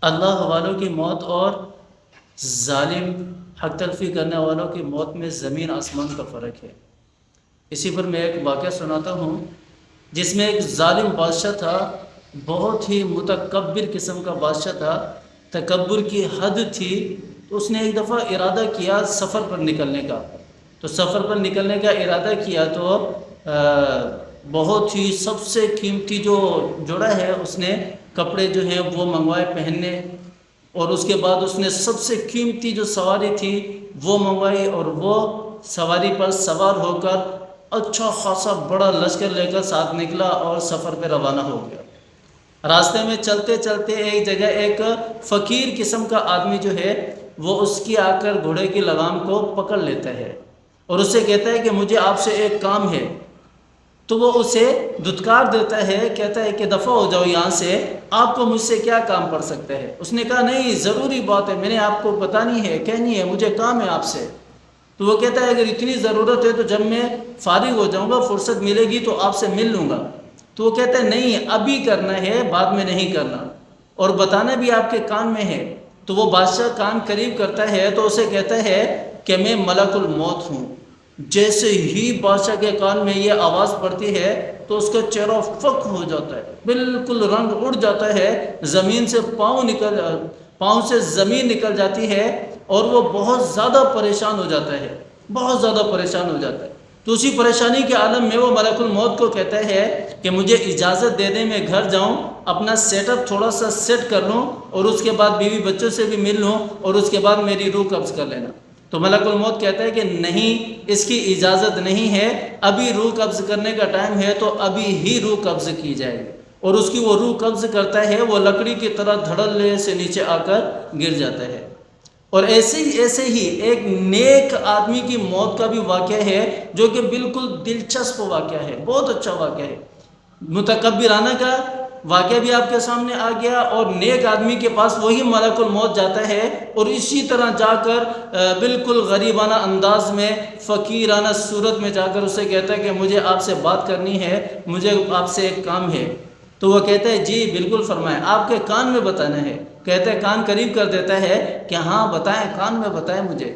اللہ والوں کی موت اور ظالم حق تلفی کرنے والوں کی موت میں زمین آسمان کا فرق ہے۔ اسی پر میں ایک واقعہ سناتا ہوں، جس میں ایک ظالم بادشاہ تھا، بہت ہی متکبر قسم کا بادشاہ تھا، تکبر کی حد تھی۔ تو اس نے ایک دفعہ ارادہ کیا سفر پر نکلنے کا۔ تو سفر پر نکلنے کا ارادہ کیا تو بہت ہی سب سے قیمتی جو جوڑا ہے اس نے کپڑے جو ہیں وہ منگوائے پہننے، اور اس کے بعد اس نے سب سے قیمتی جو سواری تھی وہ منگوائی، اور وہ سواری پر سوار ہو کر اچھا خاصا بڑا لشکر لے کر ساتھ نکلا اور سفر پہ روانہ ہو گیا۔ راستے میں چلتے چلتے ایک جگہ ایک فقیر قسم کا آدمی جو ہے وہ اس کی آ کر گھوڑے کی لگام کو پکڑ لیتا ہے اور اس سے کہتا ہے کہ مجھے آپ سے ایک کام ہے۔ تو وہ اسے دھتکار دیتا ہے، کہتا ہے کہ دفع ہو جاؤ یہاں سے، آپ کو مجھ سے کیا کام پڑ سکتا ہے؟ اس نے کہا نہیں، ضروری بات ہے، میں نے آپ کو بتانی ہے، کہنی ہے، مجھے کام ہے آپ سے۔ تو وہ کہتا ہے اگر اتنی ضرورت ہے تو جب میں فارغ ہو جاؤں گا، فرصت ملے گی تو آپ سے مل لوں گا۔ تو وہ کہتا ہے نہیں، ابھی کرنا ہے، بعد میں نہیں کرنا، اور بتانا بھی آپ کے کان میں ہے۔ تو وہ بادشاہ کان قریب کرتا ہے تو اسے کہتا ہے کہ میں ملک الموت ہوں۔ جیسے ہی بادشاہ کے کان میں یہ آواز پڑتی ہے تو اس کا چہرہ فک ہو جاتا ہے، بالکل رنگ اڑ جاتا ہے، زمین سے پاؤں سے زمین نکل جاتی ہے، اور وہ بہت زیادہ پریشان ہو جاتا ہے، بہت زیادہ پریشان ہو جاتا ہے۔ تو اسی پریشانی کے عالم میں وہ ملک الموت کو کہتا ہے کہ مجھے اجازت دے دیں، میں گھر جاؤں، اپنا سیٹ اپ تھوڑا سا سیٹ کر لوں، اور اس کے بعد بیوی بچوں سے بھی مل لوں، اور اس کے بعد میری روح قبض کر لینا۔ تو ملک الموت کہتا ہے کہ نہیں، اس کی اجازت نہیں ہے، ابھی روح قبض کرنے کا ٹائم ہے تو ابھی ہی روح قبض کی جائے گی۔ اور اس کی وہ روح قبض کرتا ہے، وہ لکڑی کی طرح دھڑلے سے نیچے آ کر گر جاتا ہے۔ اور ایسے ہی ایک نیک آدمی کی موت کا بھی واقعہ ہے جو کہ بالکل دلچسپ واقعہ ہے، بہت اچھا واقعہ ہے۔ متکبرانہ کا واقعہ بھی آپ کے سامنے آ گیا، اور نیک آدمی کے پاس وہی ملک الموت جاتا ہے اور اسی طرح جا کر بالکل غریبانہ انداز میں، فقیرانہ صورت میں جا کر اسے کہتا ہے کہ مجھے آپ سے بات کرنی ہے، مجھے آپ سے ایک کام ہے۔ تو وہ کہتا ہے جی بالکل فرمائیں، آپ کے کان میں بتانا ہے۔ کہتا ہے کان قریب کر دیتا ہے کہ ہاں بتائیں، کان میں بتائیں مجھے۔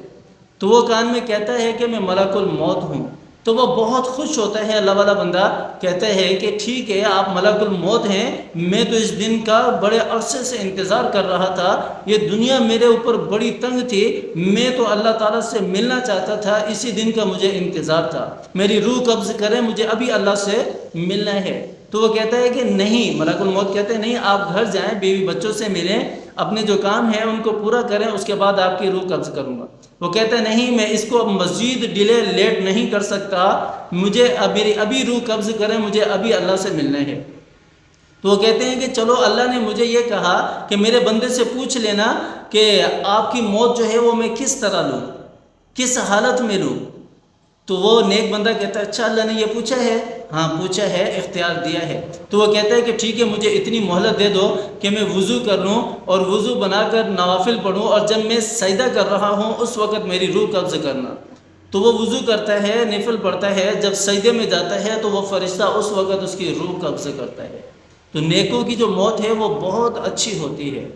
تو وہ کان میں کہتا ہے کہ میں ملک الموت ہوں۔ تو وہ بہت خوش ہوتا ہے، اللہ والا بندہ کہتا ہے کہ ٹھیک ہے، آپ ملک الموت ہیں، میں تو اس دن کا بڑے عرصے سے انتظار کر رہا تھا، یہ دنیا میرے اوپر بڑی تنگ تھی، میں تو اللہ تعالیٰ سے ملنا چاہتا تھا، اسی دن کا مجھے انتظار تھا، میری روح قبض کریں، مجھے ابھی اللہ سے ملنا ہے۔ تو وہ کہتا ہے کہ نہیں، ملک الموت کہتے ہیں نہیں، آپ گھر جائیں، بیوی بچوں سے ملیں، اپنے جو کام ہیں ان کو پورا کریں، اس کے بعد آپ کی روح قبض کروں گا۔ وہ کہتا ہے نہیں، میں اس کو مزید لیٹ نہیں کر سکتا، مجھے ابھی روح قبض کریں، مجھے ابھی اللہ سے ملنا ہے۔ تو وہ کہتے ہیں کہ چلو، اللہ نے مجھے یہ کہا کہ میرے بندے سے پوچھ لینا کہ آپ کی موت جو ہے وہ میں کس طرح لوں، کس حالت میں لوں۔ تو وہ نیک بندہ کہتا ہے اچھا، اللہ نے یہ پوچھا ہے؟ ہاں پوچھا ہے، اختیار دیا ہے۔ تو وہ کہتا ہے کہ ٹھیک ہے، مجھے اتنی مہلت دے دو کہ میں وضو کر لوں اور وضو بنا کر نوافل پڑھوں، اور جب میں سجدہ کر رہا ہوں اس وقت میری روح قبض کرنا۔ تو وہ وضو کرتا ہے، نفل پڑھتا ہے، جب سجدے میں جاتا ہے تو وہ فرشتہ اس وقت اس کی روح قبض کرتا ہے۔ تو نیکوں کی جو موت ہے وہ بہت اچھی ہوتی ہے۔